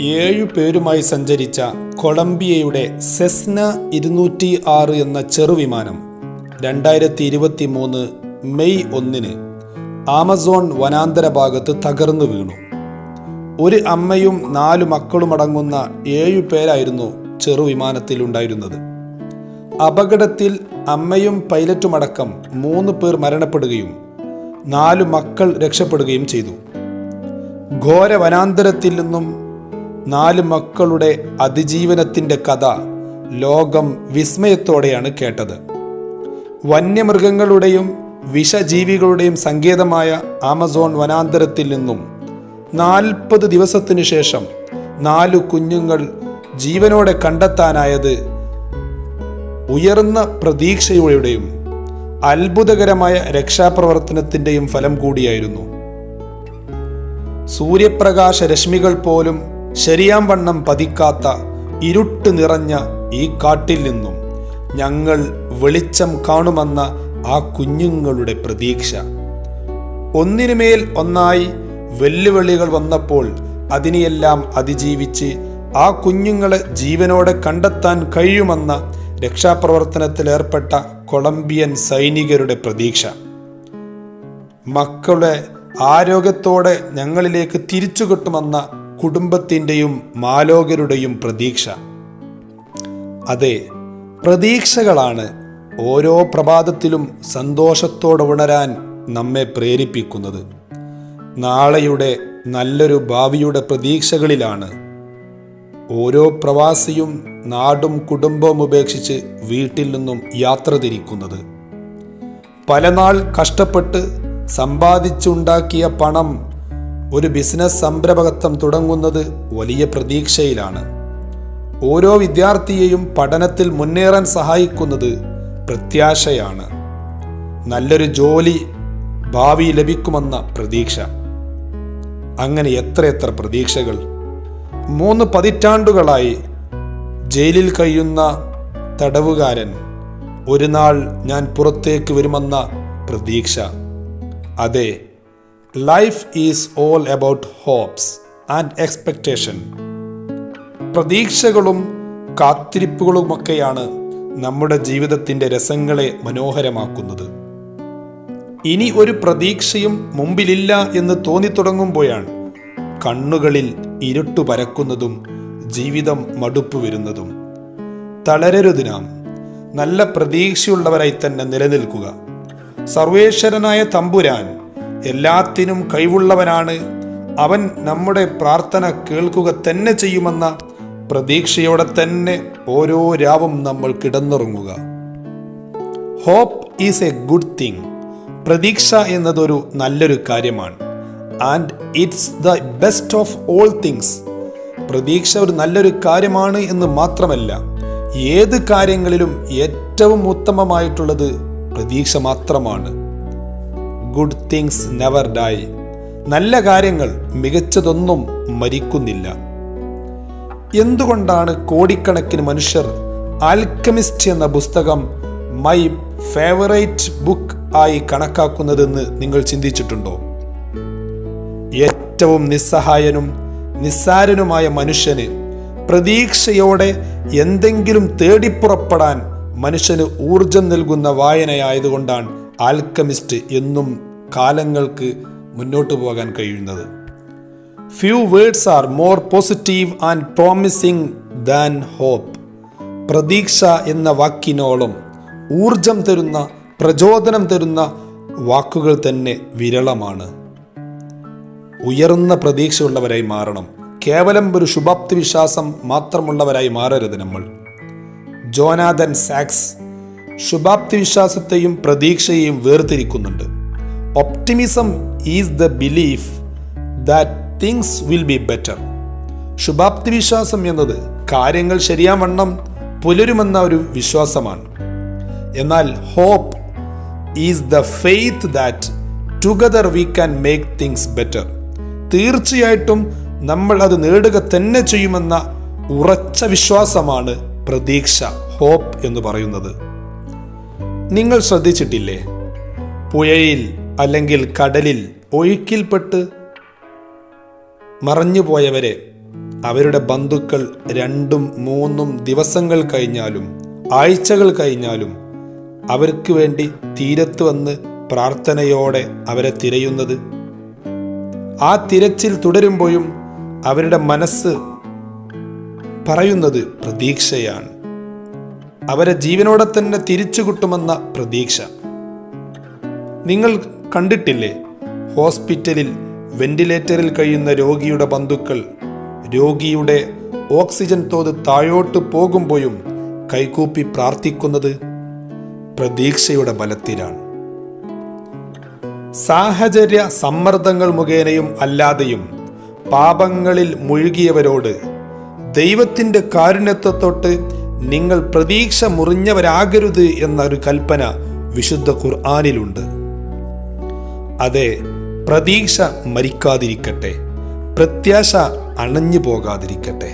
7 പേരുമായി സഞ്ചരിച്ച കൊളംബിയയുടെ സെസ്ന 206 എന്ന ചെറുവിമാനം 2023 മെയ് 1 ആമസോൺ വനാന്തര ഭാഗത്ത് തകർന്നു വീണു. ഒരു അമ്മയും 4 മക്കളുമടങ്ങുന്ന 7 പേരായിരുന്നു ചെറുവിമാനത്തിലുണ്ടായിരുന്നത്. അപകടത്തിൽ അമ്മയും പൈലറ്റുമടക്കം 3 പേർ മരണപ്പെടുകയും 4 മക്കൾ രക്ഷപ്പെടുകയും ചെയ്തു. ഘോര വനാന്തരത്തിൽ നിന്നും 4 മക്കളുടെ അതിജീവനത്തിൻ്റെ കഥ ലോകം വിസ്മയത്തോടെയാണ് കേട്ടത്. വന്യമൃഗങ്ങളുടെയും വിഷജീവികളുടെയും സങ്കേതമായ ആമസോൺ വനാന്തരത്തിൽ നിന്നും 40 ദിവസത്തിനു ശേഷം 4 കുഞ്ഞുങ്ങൾ ജീവനോടെ കണ്ടെത്താനായത് ഉയർന്ന പ്രതീക്ഷയുടെയും അത്ഭുതകരമായ രക്ഷാപ്രവർത്തനത്തിൻ്റെയും ഫലം കൂടിയായിരുന്നു. സൂര്യപ്രകാശ രശ്മികൾ പോലും ശരിയാം വണ്ണം പതിക്കാത്ത ഇരുട്ട് നിറഞ്ഞ ഈ കാട്ടിൽ നിന്നും ഞങ്ങൾ വെളിച്ചം കാണുമെന്ന ആ കുഞ്ഞുങ്ങളുടെ പ്രതീക്ഷ. ഒന്നിനുമേൽ ഒന്നായി വെല്ലുവിളികൾ വന്നപ്പോൾ അതിനെയെല്ലാം അതിജീവിച്ച് ആ കുഞ്ഞുങ്ങളെ ജീവനോടെ കണ്ടെത്താൻ കഴിയുമെന്ന രക്ഷാപ്രവർത്തനത്തിലേർപ്പെട്ട കൊളംബിയൻ സൈനികരുടെ പ്രതീക്ഷ. മക്കളെ ആരോഗ്യത്തോടെ ഞങ്ങളിലേക്ക് തിരിച്ചു കിട്ടുമെന്ന കുടുംബത്തിൻ്റെയും മാലോകരുടെയും പ്രതീക്ഷ. അതെ, പ്രതീക്ഷകളാണ് ഓരോ പ്രഭാതത്തിലും സന്തോഷത്തോടെ ഉണരാൻ നമ്മെ പ്രേരിപ്പിക്കുന്നത്. നാളെയുടെ നല്ലൊരു ഭാവിയുടെ പ്രതീക്ഷകളിലാണ് ഓരോ പ്രവാസിയും നാടും കുടുംബവും ഉപേക്ഷിച്ച് വീട്ടിൽ നിന്നും യാത്ര തിരിക്കുന്നത്. പല നാൾ കഷ്ടപ്പെട്ട് സമ്പാദിച്ചുണ്ടാക്കിയ പണം ഒരു ബിസിനസ് സംരംഭകത്വം തുടങ്ങുന്നത് വലിയ പ്രതീക്ഷയിലാണ്. ഓരോ വിദ്യാർത്ഥിയെയും പഠനത്തിൽ മുന്നേറാൻ സഹായിക്കുന്നത് പ്രത്യാശയാണ്. നല്ലൊരു ജോലി ഭാവി ലഭിക്കുമെന്ന പ്രതീക്ഷ. അങ്ങനെ എത്രയെത്ര പ്രതീക്ഷകൾ. 3 പതിറ്റാണ്ടുകളായി ജയിലിൽ കഴിയുന്ന തടവുകാരൻ ഒരു നാൾ ഞാൻ പുറത്തേക്ക് വരുമെന്ന പ്രതീക്ഷ. അതെ, life is all about hops and expectation. പ്രതീക്ഷകളും കാത്തിരിപ്പുകളുമൊക്കെയാണ് നമ്മുടെ ജീവിതത്തിൻ്റെ രസങ്ങളെ മനോഹരമാക്കുന്നത്. ഇനി ഒരു പ്രതീക്ഷയും മുമ്പിലില്ല എന്ന് തോന്നിത്തുടങ്ങുമ്പോഴാണ് കണ്ണുകളിൽ ഇരുട്ടു പരക്കുന്നതും ജീവിതം മടുപ്പ് വരുന്നതും. തളരരുത് നാം. നല്ല പ്രതീക്ഷയുള്ളവരായി തന്നെ നിലനിൽക്കുക. സർവേശ്വരനായ തമ്പുരാൻ എല്ലാത്തിനും കഴിവുള്ളവനാണ്. അവൻ നമ്മുടെ പ്രാർത്ഥന കേൾക്കുക തന്നെ ചെയ്യുമെന്ന പ്രതീക്ഷയോടെ തന്നെ ഓരോ രാവും നമ്മൾ കിടന്നുറങ്ങുക. Hope is a good thing. പ്രതീക്ഷ എന്നതൊരു നല്ലൊരു കാര്യമാണ്. And it's the best of all things. പ്രതീക്ഷ ഒരു നല്ലൊരു കാര്യമാണ് എന്ന് മാത്രമല്ല, ഏത് കാര്യങ്ങളിലും ഏറ്റവും ഉത്തമമായിട്ടുള്ളത് പ്രതീക്ഷ മാത്രമാണ്. Good things never dye. നല്ല കാര്യങ്ങൾ, മികച്ചതൊന്നും മരിക്കുന്നില്ല. എന്തുകൊണ്ടാണ് കോടിക്കണക്കിന് മനുഷ്യർ ആൽക്കമിസ്റ്റ് എന്ന പുസ്തകം മൈ ഫേവറേറ്റ് ബുക്ക് ആയി കണക്കാക്കുന്നതെന്ന് നിങ്ങൾ ചിന്തിച്ചിട്ടുണ്ടോ? ഏറ്റവും നിസ്സഹായനും നിസ്സാരനുമായ മനുഷ്യന് പ്രതീക്ഷയോടെ എന്തെങ്കിലും തേടിപ്പുറപ്പെടാൻ മനുഷ്യന് ഊർജം നൽകുന്ന വായനയായതുകൊണ്ടാണ് ആൽക്കമിസ്റ്റ് എന്നും കാലങ്ങൾക്ക് മുന്നോട്ട് പോകാൻ കഴിയുന്നത്. Few words are more positive and promising than hope. പ്രതീക്ഷ എന്ന വാക്കിനോളം ഊർജം തരുന്ന, പ്രചോദനം തരുന്ന വാക്കുകൾ തന്നെ വിരളമാണ്. ഉയർന്ന പ്രതീക്ഷയുള്ളവരായി മാറണം. കേവലം ഒരു ശുഭാപ്തി വിശ്വാസം മാത്രമുള്ളവരായി മാറരുത് നമ്മൾ. ജോനാഥൻ സാക്സ് ശുഭാപ്തി വിശ്വാസത്തെയും പ്രതീക്ഷയെയും വേർതിരിക്കുന്നുണ്ട്. Optimism is the belief that things will be better. ശുഭാപ്തി വിശ്വാസം എന്നത് കാര്യങ്ങൾ ശരിയാവണ്ണം പുലരുമെന്ന ഒരു വിശ്വാസമാണ്. എന്നാൽ hope is the faith that together we can make things better. തീർച്ചയായിട്ടും നമ്മൾ അത് നേടുക തന്നെ ചെയ്യുമെന്ന ഉറച്ച വിശ്വാസമാണ് പ്രതീക്ഷ, ഹോപ്പ് എന്ന് പറയുന്നത്. നിങ്ങൾ ശ്രദ്ധിച്ചിട്ടില്ലേ, പുഴയിൽ അല്ലെങ്കിൽ കടലിൽ ഒഴുക്കിൽപ്പെട്ട് മറഞ്ഞുപോയവരെ അവരുടെ ബന്ധുക്കൾ 2-3 ദിവസങ്ങൾ കഴിഞ്ഞാലും ആഴ്ചകൾ കഴിഞ്ഞാലും അവർക്ക് വേണ്ടി തീരത്ത് വന്ന് പ്രാർത്ഥനയോടെ അവരെ തിരയുന്നത്? ആ തിരച്ചിൽ തുടരുമ്പോഴും അവരുടെ മനസ്സ് പറയുന്നത് പ്രതീക്ഷയാണ്. അവരെ ജീവനോടെ തന്നെ തിരിച്ചു കിട്ടുമെന്ന പ്രതീക്ഷ. നിങ്ങൾ കണ്ടിട്ടില്ലേ, ഹോസ്പിറ്റലിൽ വെന്റിലേറ്ററിൽ കഴിയുന്ന രോഗിയുടെ ബന്ധുക്കൾ രോഗിയുടെ ഓക്സിജൻ തോത് താഴോട്ട് പോകുമ്പോഴും കൈകൂപ്പി പ്രാർത്ഥിക്കുന്നത് പ്രതീക്ഷയുടെ ബലത്തിലാണ്. സാഹചര്യ സമ്മർദ്ദങ്ങൾ മുഖേനയും അല്ലാതെയും പാപങ്ങളിൽ മുഴുകിയവരോട് ദൈവത്തിൻ്റെ കാരുണ്യത്വത്തൊട്ട് നിങ്ങൾ പ്രതീക്ഷ മുറിഞ്ഞവരാകരുത് എന്നൊരു കൽപ്പന വിശുദ്ധ ഖുർആനിലുണ്ട്. അതെ, പ്രതീക്ഷ മരിക്കാതിരിക്കട്ടെ, പ്രത്യാശ അണഞ്ഞു പോകാതിരിക്കട്ടെ.